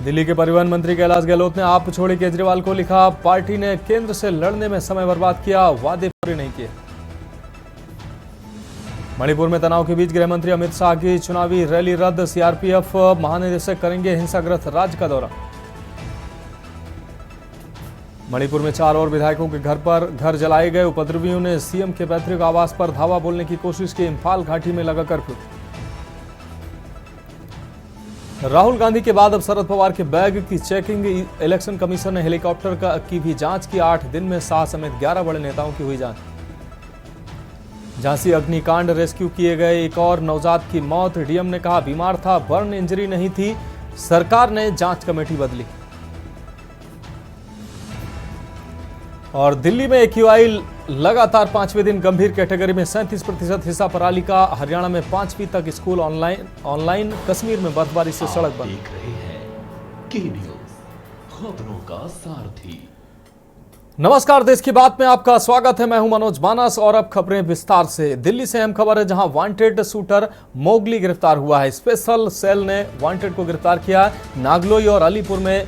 दिल्ली के परिवहन मंत्री कैलाश गहलोत ने आप छोड़े केजरीवाल को लिखा, पार्टी ने केंद्र से लड़ने में समय बर्बाद किया, वादे पूरे नहीं किए। मणिपुर में तनाव के बीच गृह मंत्री अमित शाह की चुनावी रैली रद्द, सीआरपीएफ महानिदेशक करेंगे हिंसाग्रस्त राज्य का दौरा। मणिपुर में 4 और विधायकों के घर जलाए गए, उपद्रवियों ने सीएम के पैतृक आवास पर धावा बोलने की कोशिश की, इंफाल घाटी में लगा कर्फ्यू। राहुल गांधी के बाद अब शरद पवार के बैग की चेकिंग, इलेक्शन कमीशन ने हेलीकॉप्टर की भी जांच की, 8 दिन में शाह समेत 11 बड़े नेताओं की हुई जांच। झांसी अग्निकांड, रेस्क्यू किए गए एक और नवजात की मौत, डीएम ने कहा बीमार था, बर्न इंजरी नहीं थी, सरकार ने जांच कमेटी बदली। और दिल्ली में एक्यूआई लगातार 5वें दिन गंभीर कैटेगरी में 37% हिस्सा पराली का, हरियाणा में 5वीं तक स्कूल ऑनलाइन, कश्मीर में बर्फबारी से सड़क बंद। देख रहे हैं की न्यूज़, खबरों का सारथी। नमस्कार, देश की बात में आपका स्वागत है। मैं हूं मनोज मानस और अब खबरें विस्तार से। दिल्ली से अहम खबर है, जहां वांटेड शूटर मोगली गिरफ्तार हुआ है। स्पेशल सेल ने वांटेड को गिरफ्तार किया। नागलोई और अलीपुर में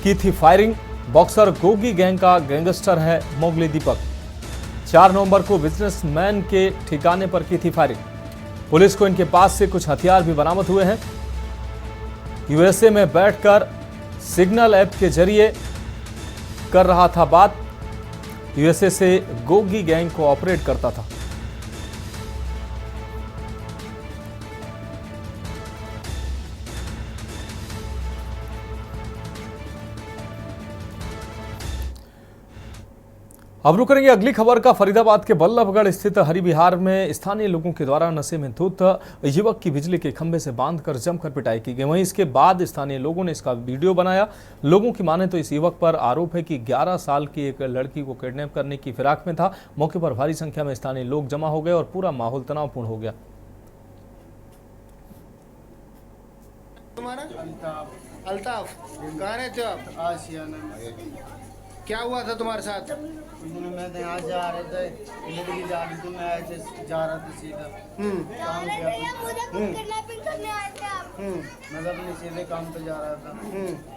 की थी फायरिंग। बॉक्सर गोगी गैंग का गैंगस्टर है मोगली दीपक। 4 नवंबर को बिजनेसमैन के ठिकाने पर की थी फायरिंग। पुलिस को इनके पास से कुछ हथियार भी बरामद हुए हैं। यूएसए में बैठकर सिग्नल ऐप के जरिए कर रहा था बात। यूएसए से गोगी गैंग को ऑपरेट करता था। अब रुक करेंगे अगली खबर का। फरीदाबाद के बल्लभगढ़ स्थित हरिविहार में स्थानीय लोगों के द्वारा नशे में धुत युवक की बिजली के खंभे से बांधकर जमकर पिटाई की गई। वहीं इसके बाद स्थानीय लोगों ने इसका वीडियो बनाया। लोगों की माने तो इस युवक पर आरोप है कि 11 साल की एक लड़की को किडनैप करने की फिराक में था। मौके पर भारी संख्या में स्थानीय लोग जमा हो गए और पूरा माहौल तनावपूर्ण हो गया। अल्ताफ, कहाँ रहते हो आप? आशियाना में। क्या हुआ था तुम्हारे साथ? मैं तो यहाँ से आ रहे थे, लड़की जा रही थी, मैं ऐसे जा रहा था सीधा काम किया। मैं तो अपने सीधे काम पे जा रहा था।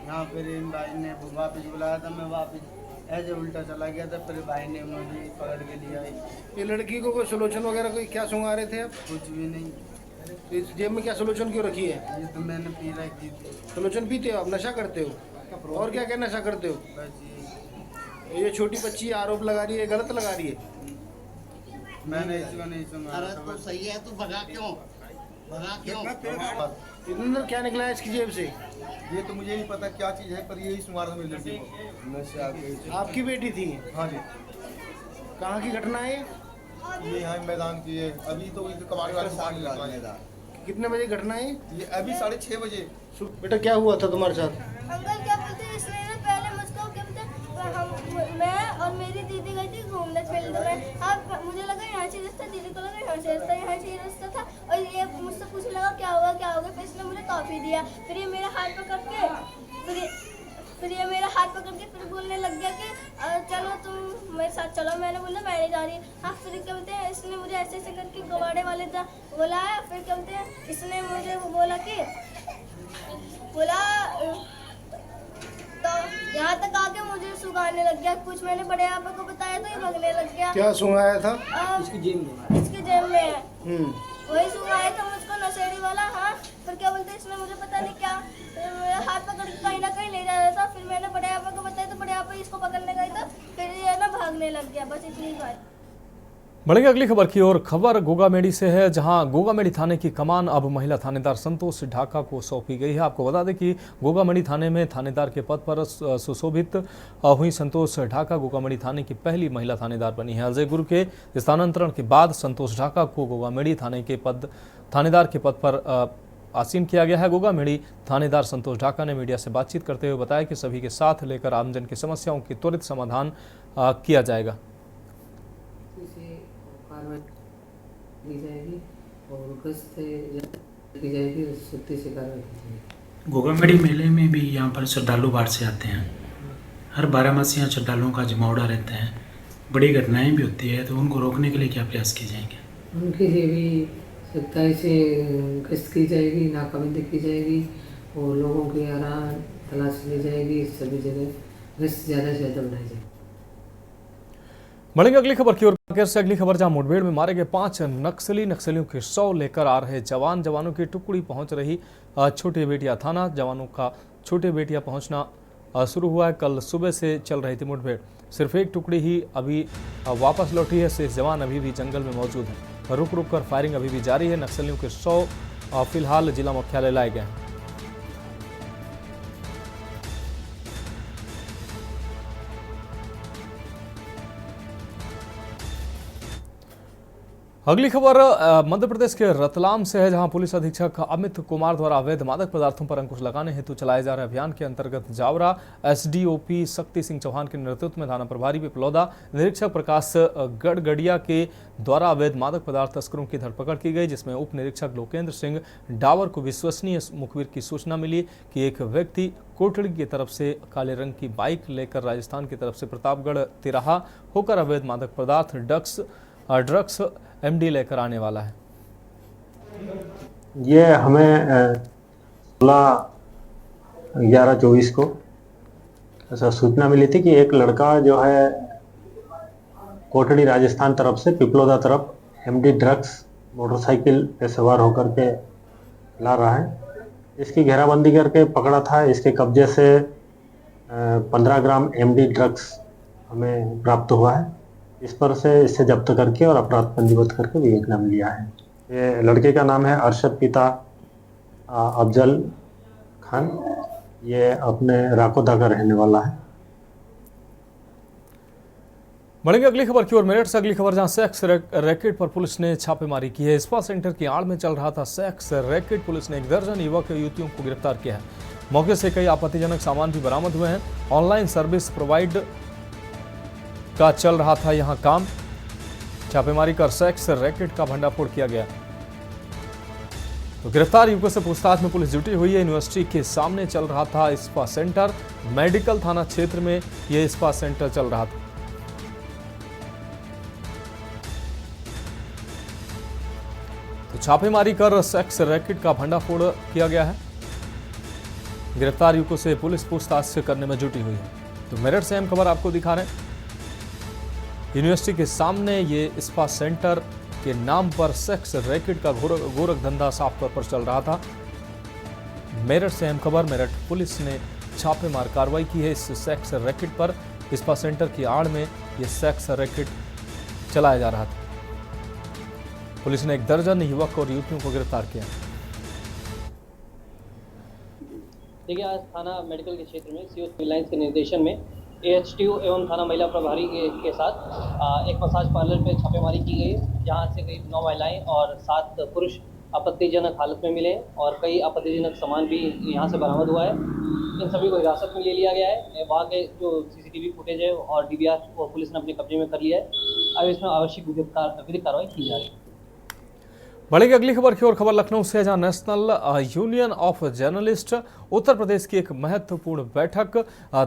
यहाँ फिर इन भाई ने वापस बुलाया था, मैं वापस ऐसे उल्टा चला गया था। फिर भाई ने मुझे पकड़ के लिया। ये लड़की को कोई सोलोचन वगैरह कोई क्या सुंगा रहे थे आप? कुछ भी नहीं। इस जेब में क्या सोलोचन क्यों रखी है? ये तो मैंने पी रखी थी। सोलोचन पीते हो आप? नशा करते हो? और क्या क्या नशा करते हो? बस ये छोटी बच्ची आरोप लगा रही है, गलत लगा रही है। मैंने इसको नहीं सुना। अरे तो सही है, तू भगा क्यों? इसके अंदर क्या निकला है इसकी जेब से? ये तो मुझे नहीं पता क्या चीज़ है, पर यही सुमार था मेरी लड़की को। नशे आपकी बेटी थी? हाँ जी। कहाँ की घटना है ये यहाँ मैदान की है। अभी तो कबाड़ी वाले सामान निकाला। कितने बजे घटना है? ये अभी 6:30 बजे। बेटा क्या हुआ था तुम्हारे साथ? अंकल क्या बोलते हैं, इसने ना पहले मुझको क्या बोलते मैं और मेरी दीदी गई थी घूमने फील्ड में। अब मुझे लगा यहाँ से रास्ता, दीदी को लगा यहाँ से रास्ता था और ये मुझसे पूछने लगा क्या होगा। फिर इसने मुझे टॉफी दिया। फिर ये मेरा हाथ पकड़ के फिर बोलने लग गया कि चलो तुम मेरे साथ चलो। मैंने बोला मैं नहीं जा रही। हाँ, फिर क्या बोलते हैं, इसने मुझे ऐसे करके गवाड़े वाले था बुलाया। फिर क्या बोलते हैं, इसने मुझे बोला तो यहाँ तक आके मुझे सुगाने लग गया। कुछ मैंने बड़े आपा को बताया तो ये भगने लग गया। क्या सुंगाया था? इसकी जेब में है। वही सुगाया था मुझको, नशेड़ी वाला। हाँ, फिर क्या बोलते हैं, इसने मुझे पता नहीं क्या मेरा हाथ पकड़ के कहीं ना कहीं ले जा रहा था। फिर मैंने बड़े आपा को बताया तो बड़े आपा इसको पकड़ने गए था। फिर ये ना भागने लग गया। बस इतनी बात। बढ़ेंगे अगली खबर की ओर। खबर गोगामेड़ी से है, जहां गोगामेड़ी थाने की कमान अब महिला थानेदार संतोष ढाका को सौंपी गई है। आपको बता दें कि गोगामेड़ी थाने में थानेदार के पद पर सुशोभित हुई संतोष ढाका गोगामेड़ी थाने की पहली महिला थानेदार बनी है। अजय गुरु के स्थानांतरण के बाद संतोष ढाका को गोगामेड़ी थानेदार के पद पर आसीन किया गया है। गोगामेड़ी थानेदार संतोष ढाका ने मीडिया से बातचीत करते हुए बताया कि सभी के साथ लेकर आमजन की समस्याओं की त्वरित समाधान किया जाएगा। की जाएगी और गश्त की जाएगी, सख्ती से कार्रवाई की जाएगी। गोगामेड़ी मेले में भी यहाँ पर श्रद्धालु बाहर से आते हैं। हर 12 मास यहाँ श्रद्धालुओं का जमावड़ा रहता है। बड़ी घटनाएं भी होती है, तो उनको रोकने के लिए क्या प्रयास किए जाएंगे? उनके लिए भी सख्ताई से गश्त की जाएगी, नाकाबंदी की जाएगी और लोगों की तलाश ली जाएगी, सभी जगह गश्त ज़्यादा से ज़्यादा बढ़ाई जाएगी। बढ़ेंगे अगली खबर की ओर। कांकेर से अगली खबर, जहां मुठभेड़ में मारे गए 5 नक्सलियों के शव लेकर आ रहे जवानों की टुकड़ी पहुंच रही छोटे बेटिया थाना। जवानों का छोटे बेटिया पहुंचना शुरू हुआ है। कल सुबह से चल रही थी मुठभेड़, सिर्फ एक टुकड़ी ही अभी वापस लौटी है। शेष जवान अभी भी जंगल में मौजूद हैं। रुक रुक कर फायरिंग अभी भी जारी है। नक्सलियों के शव फिलहाल जिला मुख्यालय लाए गए हैं। अगली खबर मध्य प्रदेश के रतलाम से है, जहां पुलिस अधीक्षक अमित कुमार द्वारा अवैध मादक पदार्थों पर अंकुश लगाने हेतु चलाए जा रहे अभियान के अंतर्गत जावरा एसडीओपी शक्ति सिंह चौहान के नेतृत्व में थाना प्रभारी पिपलौदा निरीक्षक प्रकाश गड़गड़िया के द्वारा अवैध मादक पदार्थ तस्करों की धरपकड़ की गई, जिसमें उप निरीक्षक लोकेंद्र सिंह डावर को विश्वसनीय मुखबिर की सूचना मिली कि एक व्यक्ति कोटड़ी की तरफ से काले रंग की बाइक लेकर राजस्थान की तरफ से प्रतापगढ़ तिराहा होकर अवैध मादक पदार्थ ड्रग्स एमडी लेकर आने वाला है। ये हमें 16/11/24 को ऐसा सूचना मिली थी कि एक लड़का जो है कोटड़ी राजस्थान तरफ से पिपलोदा तरफ एमडी ड्रग्स मोटरसाइकिल पे सवार होकर के ला रहा है। इसकी घेराबंदी करके पकड़ा था। इसके कब्जे से 15 ग्राम एमडी ड्रग्स हमें प्राप्त हुआ है। इस पर से इसे जब्त करके और अपराध पंजीबद्ध करके विवेक नाम लिया है। ये लड़के का नाम है अरशद पिता अफजल खान। ये अपने राकोदा का रहने वाला है। बढ़ेंगे अगली खबर की ओर। मेरठ से अगली खबर, जहां सेक्स रैकेट पर पुलिस ने छापेमारी की है। स्पा सेंटर की आड़ में चल रहा था सेक्स रैकेट। पुलिस ने 1 दर्जन युवक युवतियों को गिरफ्तार किया है। मौके से कई आपत्तिजनक सामान भी बरामद हुए हैं। ऑनलाइन सर्विस प्रोवाइड का चल रहा था यहां काम। छापेमारी कर सेक्स रैकेट का भंडाफोड़ किया गया। तो गिरफ्तार युवकों से पूछताछ में पुलिस जुटी हुई है। यूनिवर्सिटी के सामने चल रहा था स्पा सेंटर। मेडिकल थाना क्षेत्र में यह स्पा सेंटर चल रहा था। तो छापेमारी कर सेक्स रैकेट का भंडाफोड़ किया गया है। गिरफ्तार युवकों से पुलिस पूछताछ करने में जुटी हुई है। तो मेरठ से हम खबर आपको दिखा रहे हैं। यूनिवर्सिटी के सामने ये स्पा सेंटर के नाम पर सेक्स रैकेट का गोरख धंधा साफ तौर पर चल रहा था। मेरठ से अहम खबर, मेरठ पुलिस ने छापेमार कार्रवाई की है इस सेक्स रैकेट पर। स्पा सेंटर की आड़ में ये सेक्स रैकेट चलाया जा रहा था। पुलिस ने 1 दर्जन युवक और युवतियों को गिरफ्तार किया। देखिए, आज थाना मेडिकल के क्षेत्र में सीओ सिविल लाइंस के निर्देशन में एएचटीयू एवं थाना महिला प्रभारी के साथ एक मसाज पार्लर पर छापेमारी की गई, जहां से करीब 9 महिलाएं और 7 पुरुष आपत्तिजनक हालत में मिले और कई आपत्तिजनक सामान भी यहां से बरामद हुआ है। इन सभी को हिरासत में ले लिया गया है। वहां के जो सीसीटीवी फुटेज है और डीवीआर वो पुलिस ने अपने कब्जे में कर लिया है। अब इसमें आवश्यक विधिक कार्रवाई की जा रही है। बढ़ेगी अगली खबर की ओर। खबर लखनऊ से, जहां national union of journalist Uttar Pradesh की एक महत्वपूर्ण बैठक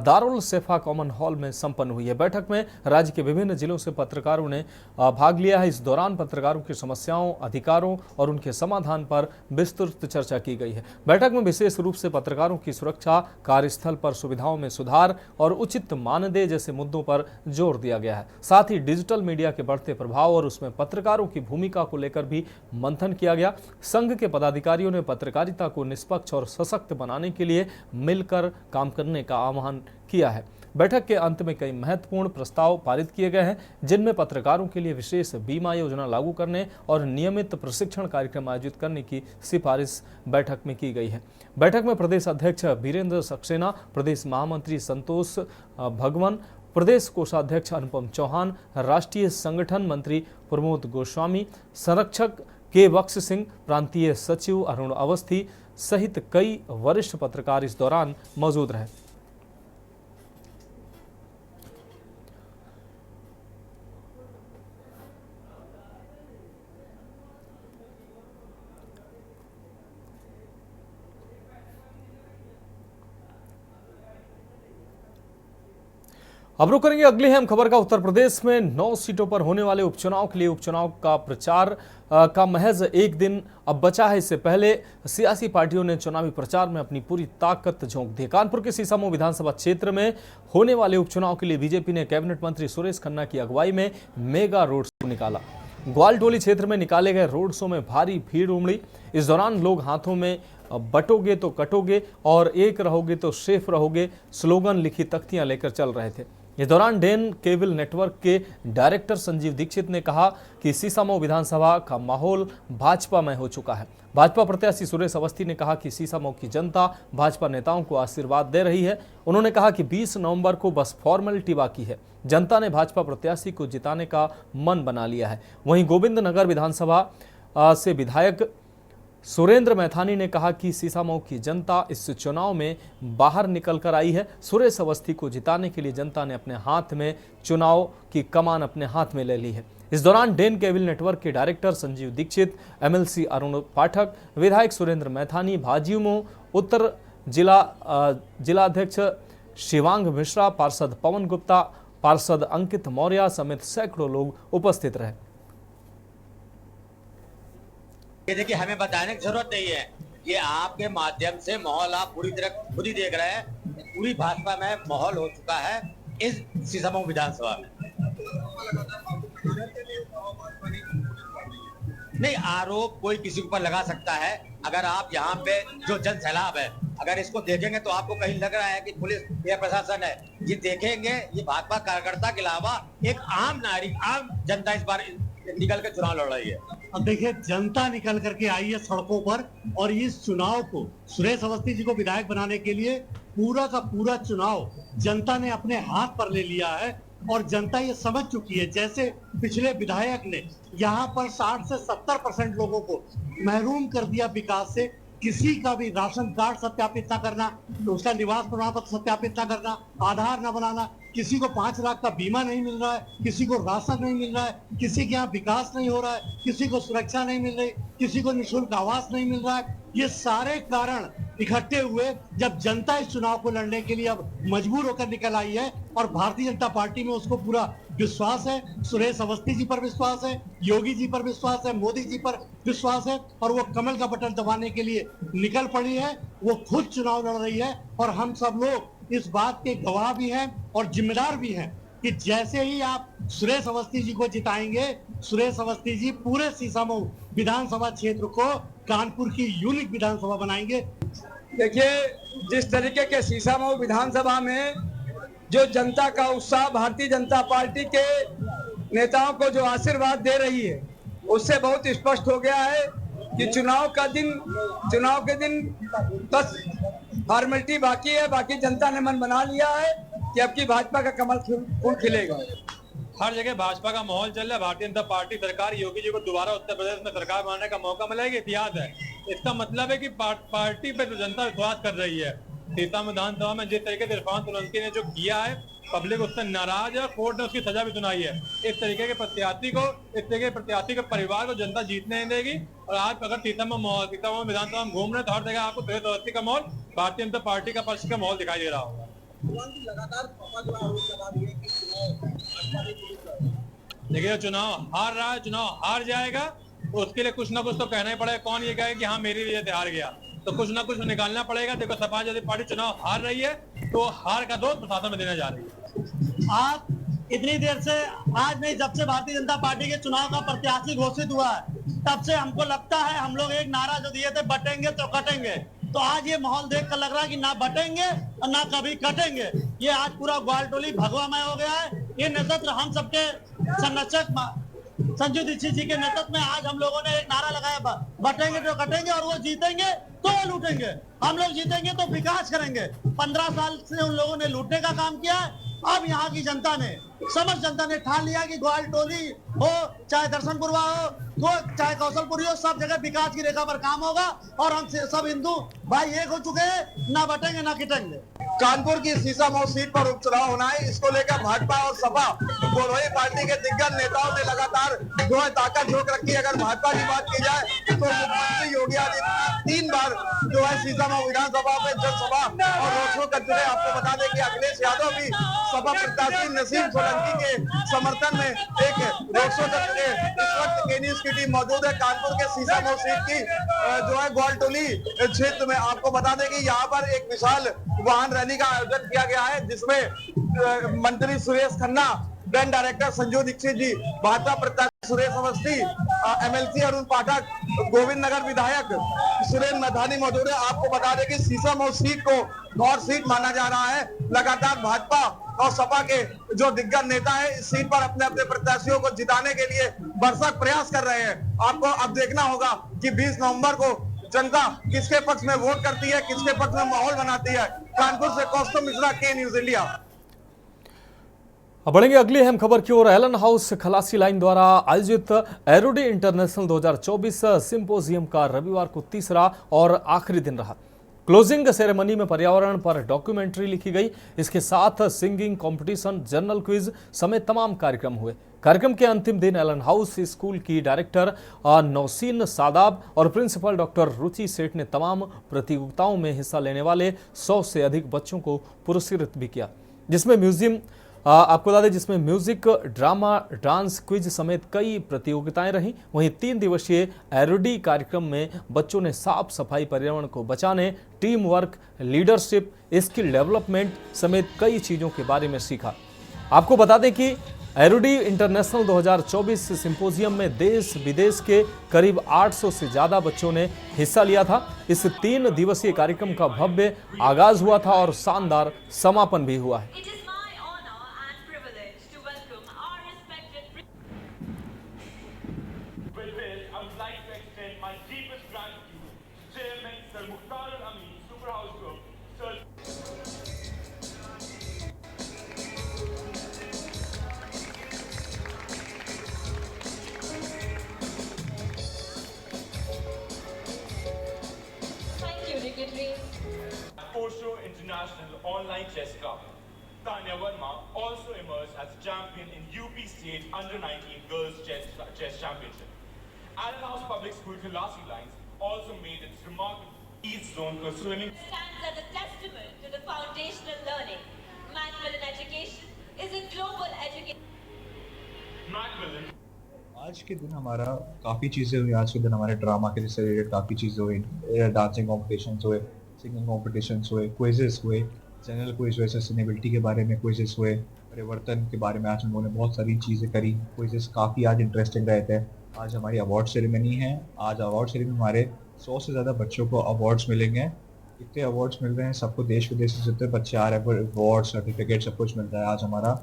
दारुल सेफा कॉमन हॉल में संपन्न हुई है। बैठक में राज्य के विभिन्न जिलों से पत्रकारों ने भाग लिया है। इस दौरान पत्रकारों की समस्याओं, अधिकारों और उनके समाधान पर विस्तृत चर्चा की गई है। बैठक में विशेष रूप से पत्रकारों की सुरक्षा, कार्यस्थल पर सुविधाओं में सुधार और उचित मानदेय जैसे मुद्दों पर जोर दिया गया है। साथ ही डिजिटल मीडिया के बढ़ते प्रभाव और उसमें पत्रकारों की भूमिका को लेकर भी मंथन किया गया। संघ के पदाधिकारियों ने पत्रकारिता को निष्पक्ष और सशक्त बनाने के लिए मिलकर काम करने का आह्वान किया है। बैठक के अंत में कई महत्वपूर्ण प्रस्ताव पारित किए गए हैं, जिनमें पत्रकारों के लिए विशेष बीमा योजना लागू करने और नियमित प्रशिक्षण कार्यक्रम आयोजित करने की सिफारिश बैठक में की गई है। बैठक में प्रदेश अध्यक्ष वीरेंद्र सक्सेना, प्रदेश महामंत्री संतोष भगवन, प्रदेश कोषाध्यक्ष अनुपम चौहान, राष्ट्रीय संगठन मंत्री प्रमोद गोस्वामी, संरक्षक के बख्श सिंह, प्रांतीय सचिव अरुण अवस्थी सहित कई वरिष्ठ पत्रकार इस दौरान मौजूद रहे। अब रुक करेंगे अगली अहम खबर का। उत्तर प्रदेश में 9 सीटों पर होने वाले उपचुनाव के लिए उपचुनाव का प्रचार का महज एक दिन अब बचा है। इससे पहले सियासी पार्टियों ने चुनावी प्रचार में अपनी पूरी ताकत झोंक दी। कानपुर के सीसामऊ विधानसभा क्षेत्र में होने वाले उपचुनाव के लिए बीजेपी ने कैबिनेट मंत्री सुरेश खन्ना की अगुवाई में मेगा रोड शो निकाला। ग्वालटोली क्षेत्र में निकाले गए रोड शो में भारी भीड़ उमड़ी। इस दौरान लोग हाथों में बटोगे तो कटोगे और एक रहोगे तो सेफ रहोगे स्लोगन लिखी तख्तियां लेकर चल रहे थे। इस दौरान डेन केबल नेटवर्क के डायरेक्टर संजीव दीक्षित ने कहा कि सीसामऊ विधानसभा का माहौल भाजपामय हो चुका है। भाजपा प्रत्याशी सुरेश अवस्थी ने कहा कि सीसामऊ की जनता भाजपा नेताओं को आशीर्वाद दे रही है। उन्होंने कहा कि 20 नवंबर को बस फॉर्मेलिटी बाकी है। जनता ने भाजपा प्रत्याशी को जिताने का मन बना लिया है। वहीं गोविंद नगर विधानसभा से विधायक सुरेंद्र मैथानी ने कहा कि सीसामऊ की जनता इस चुनाव में बाहर निकल कर आई है। सुरेश अवस्थी को जिताने के लिए जनता ने अपने हाथ में चुनाव की कमान अपने हाथ में ले ली है। इस दौरान डेन केबल नेटवर्क के डायरेक्टर संजीव दीक्षित, एमएलसी अरुण पाठक, विधायक सुरेंद्र मैथानी, भाजयुमो उत्तर जिलाध्यक्ष शिवांग मिश्रा, पार्षद पवन गुप्ता, पार्षद अंकित मौर्य समेत सैकड़ों लोग उपस्थित रहे। ये देखिए, हमें बताने की जरूरत नहीं है। ये आपके माध्यम से माहौल आप पूरी तरह खुद ही देख रहे हैं। पूरी भाजपा में माहौल हो चुका है इस सीसामऊ विधानसभा में। नहीं, आरोप कोई किसी के ऊपर लगा सकता है। अगर आप यहाँ पे जो जन सैलाब है, अगर इसको देखेंगे तो आपको कहीं लग रहा है कि पुलिस या प्रशासन है। ये देखेंगे, ये भाजपा कार्यकर्ता के अलावा एक आम नागरिक, आम जनता इस बार निकल कर चुनाव लड़ रही है। अब देखिए, जनता निकल करके आई है सड़कों पर और इस चुनाव को सुरेश अवस्थी जी को विधायक बनाने के लिए पूरा का पूरा चुनाव जनता ने अपने हाथ पर ले लिया है। और जनता ये समझ चुकी है, जैसे पिछले विधायक ने यहाँ पर 60 से 70% लोगों को महरूम कर दिया विकास से। किसी का भी राशन कार्ड सत्यापित न करना, उसका निवास प्रमाण पत्र सत्यापित न करना, आधार न बनाना, किसी को 5 लाख का बीमा नहीं मिल रहा है, किसी को राशन नहीं मिल रहा है, किसी के यहाँ विकास नहीं हो रहा है, किसी को सुरक्षा नहीं मिल रही, किसी को निःशुल्क आवास नहीं मिल रहा है। ये सारे कारण इकट्ठे हुए जब जनता इस चुनाव को लड़ने के लिए अब मजबूर होकर निकल आई है। और भारतीय जनता पार्टी में उसको पूरा विश्वास है। सुरेश अवस्थी जी पर विश्वास है, योगी जी पर विश्वास है, मोदी जी पर विश्वास है। और वो कमल का बटन दबाने के लिए निकल पड़ी है। वो खुद चुनाव लड़ रही है और हम सब लोग इस बात के गवाह भी हैं और जिम्मेदार भी हैं कि जैसे ही आप सुरेश अवस्थी जी को जिताएंगे, सुरेश अवस्थी जी पूरे सीसामऊ विधानसभा क्षेत्र को कानपुर की यूनिक विधानसभा बनाएंगे। देखिए, जिस तरीके के सीसामऊ विधानसभा में जो जनता का उत्साह भारतीय जनता पार्टी के नेताओं को जो आशीर्वाद दे रही है, उससे बहुत स्पष्ट हो गया है कि चुनाव के दिन बस फॉर्मेलिटी बाकी है। बाकी जनता ने मन बना लिया है कि अब की भाजपा का कमल फूल खिलेगा। हर जगह भाजपा का माहौल चल रहा है। भारतीय जनता पार्टी सरकार, योगी जी को दोबारा उत्तर प्रदेश में सरकार बनाने का मौका मिलेगा, इतिहास है। इसका मतलब है कि पार्टी पे तो जनता विश्वास कर रही है। सीसामऊ विधानसभा में जिस तरीके से इरफान सोलंकी ने जो किया है, पब्लिक उससे नाराज है। कोर्ट ने उसकी सजा भी सुनाई है। इस तरीके के प्रत्याशी के परिवार को जनता जीतने नहीं देगी। और आज अगर सीसामऊ विधानसभा में घूम रहे तो हर जगह आपको सुरेश अवस्थी का माहौल, भारतीय जनता पार्टी का पक्ष का माहौल दिखाई दे रहा होगा। देखिए, चुनाव हार रहा है, चुनाव हार जाएगा तो उसके लिए कुछ ना कुछ तो कहना ही पड़ेगा। कौन ये कहे कि हाँ मेरी वजह से हार गया, तो कुछ ना कुछ निकालना पड़ेगा। देखो, समाजवादी पार्टी चुनाव हार रही है तो हार का दोष प्रशासन में देने जा रही है। आप इतनी देर से, आज नहीं, जब से भारतीय जनता पार्टी के चुनाव का प्रत्याशी घोषित हुआ है, तब से हमको लगता है, हम लोग एक नारा जो दिए थे, बटेंगे तो कटेंगे, तो आज ये माहौल देखकर लग रहा है कि ना बटेंगे और ना कभी कटेंगे। ये आज पूरा ग्वालटोली भगवामय हो गया है। ये नेतृत्व हम सबके संरक्षक संजीव दीक्षित जी के नेतृत्व में आज हम लोगों ने एक नारा लगाया, बटेंगे तो कटेंगे और वो जीतेंगे तो लूटेंगे। हम लोग जीतेंगे तो विकास करेंगे। 15 साल से उन लोगों ने लूटने का काम किया है। अब यहाँ की जनता ने, समस्त जनता ने ठान लिया कि ग्वालटोली हो, चाहे दर्शनपुरवा हो, चाहे कौशलपुरी हो, सब जगह विकास की रेखा पर काम होगा। और हम सब हिंदू भाई एक हो चुके हैं, ना बटेंगे ना किटेंगे। कानपुर की सीसामऊ सीट पर उपचुनाव होना है। इसको लेकर भाजपा और सपा दोनों ही पार्टी के दिग्गज नेताओं ने लगातार जो है ताकत झोंक रखी है। अगर भाजपा की बात की जाए तो मुख्यमंत्री योगी आदित्यनाथ 3 बार जो है सीसामऊ विधानसभा में जनसभा और शुरू कर चुके हैं। आपको बता दें कि अखिलेश यादव भी सपा प्रत्याशी नसीम सोलंकी के समर्थन में एक रोड शो कर चुके हैं। इस वक्त के न्यूज की टीम मौजूद है कानपुर के सीसामऊ सीट की जो है ग्वालटोली क्षेत्र में। आपको बता दें कि यहाँ पर एक विशाल वाहन रैली का आयोजन किया गया है, जिसमें मंत्री सुरेश खन्ना, ब्रांड डायरेक्टर संजू दीक्षित जी, भाजपा प्रत्याशी सुरेश अवस्थी, एमएलसी अरुण पाठक, गोविंद नगर विधायक सुरेंद्र मैथानी मौजूद है। आपको बता दें कि सीसामऊ सीट को गौर सीट माना जा रहा है। लगातार भाजपा और सपा के जो दिग्गज नेता है इस सीट पर अपने अपने प्रत्याशियों को जिताने के लिए भरसक प्रयास कर रहे हैं। आपको अब देखना होगा कि 20 नवंबर को जनता किसके पक्ष में वोट करती है, किसके पक्ष में माहौल बनाती है। कानपुर से कौस्तुभ मिश्रा, के न्यूज इंडिया। अब बढ़ेंगे अगली अहम खबर की ओर। एलन हाउस खलासी लाइन द्वारा आयोजित एरोडी इंटरनेशनल 2024 सिंपोजियम का रविवार को तीसरा और आखिरी दिन रहा। क्लोजिंग सेरेमनी में पर्यावरण पर डॉक्यूमेंट्री लिखी गई। इसके साथ सिंगिंग कंपटीशन, जर्नल क्विज समेत तमाम कार्यक्रम हुए। कार्यक्रम के अंतिम दिन एलन हाउस स्कूल की डायरेक्टर नौसीन सादाब और प्रिंसिपल डॉक्टर रुचि सेठ ने तमाम प्रतियोगिताओं में हिस्सा लेने वाले 100 से अधिक बच्चों को पुरस्कृत भी किया, जिसमें आपको बता दें जिसमें म्यूजिक, ड्रामा, डांस, क्विज समेत कई प्रतियोगिताएं रहीं। वहीं 3 दिवसीय एरोडी कार्यक्रम में बच्चों ने साफ सफाई, पर्यावरण को बचाने, team work, leadership, skill development समेत कई चीज़ों के बारे में सीखा। आपको बता दें कि एरोडी इंटरनेशनल 2024 सिंपोजियम में देश विदेश के करीब 800 से ज़्यादा बच्चों ने हिस्सा लिया था। इस 3 दिवसीय कार्यक्रम का भव्य आगाज हुआ था और शानदार समापन भी हुआ है। Osho International Online Chess Cup. Tanya Verma also emerged as champion in UP State Under-19 Girls Chess Championship. Allen House Public School Khilasi Lines also made its remarkable East Zone for swimming. Stands as a testament to the foundational learning. Macmillan Education is a global education. Macmillan. आज के दिन हमारा काफ़ी चीज़ें हुई। आज के दिन हमारे ड्रामा के से रिलेटेड काफ़ी चीज़ें हुई, डांसिंग कॉम्पिटिशन्स हुए, सिंगिंग कॉम्पिटिशन्स हुए, क्विजेस हुए, जनरल क्विज हुए, सस्टेनेबिलिटी के बारे में क्विजेस हुए, परिवर्तन के बारे में आज उन्होंने बहुत सारी चीज़ें करी। क्विजेस काफ़ी आज इंटरेस्टिंग रहे थे। आज हमारी अवार्ड सेरेमनी है। आज अवार्ड सेरेमनी में हमारे 100 से ज़्यादा बच्चों को अवार्ड्स मिलेंगे। इतने अवार्ड्स मिल रहे हैं सबको, देश विदेश से जितने बच्चे आ रहे हैं अवार्ड, सर्टिफिकेट सब कुछ मिल रहा है। आज हमारा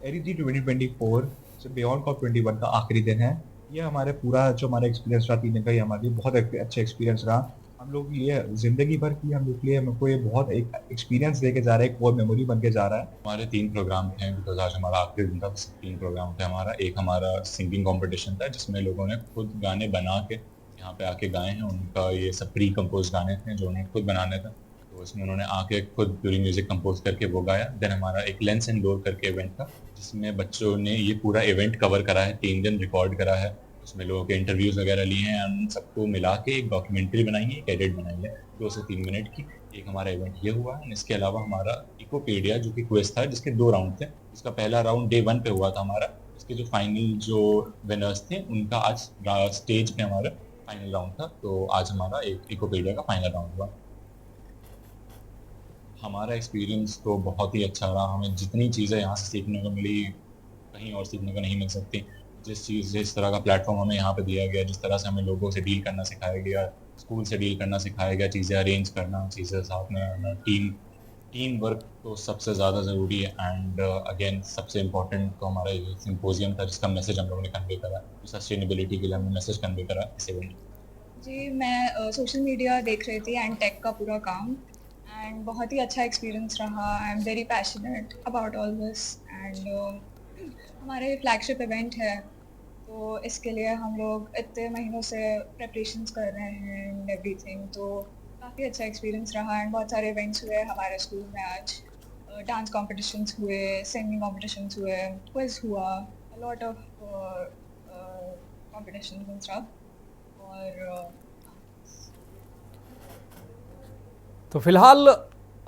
एरिडी 2024 से बियॉन्ड कॉप 21 का आखिरी दिन है। ये हमारे पूरा जो हमारा एक्सपीरियंस रहा 3 दिन का, ये हमारे लिए बहुत अच्छा एक्सपीरियंस रहा। हम लोग ये ज़िंदगी भर की हम लोग के लिए हमको ये बहुत एक एक्सपीरियंस लेके जा रहा है, एक वो मेमोरी बन के जा रहा है। हमारे 3 प्रोग्राम थे, बिकॉज आज हमारा आखिरी दिन था। 3 प्रोग्राम थे हमारा। एक हमारा सिंगिंग कंपटीशन था जिसमें लोगों ने खुद गाने बना के यहाँ पे आके गाए हैं। उनका ये सब प्री कंपोज गाने थे जो उन्हें खुद बनाने थे, तो उसमें उन्होंने आके खुद पूरी म्यूजिक कंपोज करके वो गाया। देन हमारा एक लेंस एंड लोर करके इवेंट था जिसमें बच्चों ने ये पूरा इवेंट कवर करा है, 3 दिन रिकॉर्ड करा है। उसमें लोगों के इंटरव्यूज़ वगैरह लिए हैं, उन सबको मिला के एक डॉक्यूमेंट्री बनाई है, एक एडिट बनाई है 2 से 3 मिनट की। एक हमारा इवेंट ये हुआ है। इसके अलावा हमारा इकोपीडिया जो कि क्विज था जिसके 2 राउंड थे। इसका पहला राउंड डे 1 पे हुआ था हमारा। इसके जो फाइनल जो विनर्स थे उनका आज स्टेज पे हमारा फाइनल राउंड था। तो आज हमारा एक इकोपीडिया का फाइनल राउंड हुआ। हमारा एक्सपीरियंस तो बहुत ही अच्छा रहा। हमें जितनी चीज़ें यहाँ से सीखने को मिली कहीं और सीखने को नहीं मिल सकती। जिस तरह का प्लेटफॉर्म हमें यहाँ पे दिया गया, जिस तरह से हमें लोगों से डील करना सिखाया गया, स्कूल से डील करना सिखाया गया, चीज़ें अरेंज करना, चीज़ें साथ में आना, टीम वर्क तो सबसे ज़्यादा ज़रूरी है। एंड अगेन सबसे इम्पोर्टेंट तो हमारा ये सिम्पोजियम था जिसका मैसेज हम लोगों ने कन्वे करा, सस्टेनेबिलिटी के लिए हमने मैसेज कन्वे करा इस इवेंट। जी, मैं सोशल मीडिया देख रही थी एंड टेक का पूरा काम, एंड बहुत ही अच्छा एक्सपीरियंस रहा। I am very passionate about all this and हमारे फ्लैगशिप इवेंट है तो इसके लिए हम लोग इतने महीनों से प्रेपरेशंस कर रहे हैं एंड एवरीथिंग। तो काफ़ी अच्छा एक्सपीरियंस रहा एंड बहुत सारे इवेंट्स हुए हमारे स्कूल में आज। डांस कॉम्पिटिशन्स हुए, सिंगिंग कॉम्पिटिशन्स हुए, क्विज हुआ, lot of competitions and stuff. और तो फिलहाल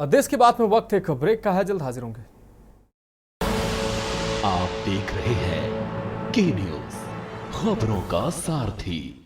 देश की बात में वक्त एक ब्रेक का है, जल्द हाजिर होंगे। आप देख रहे हैं के न्यूज, खबरों का सारथी।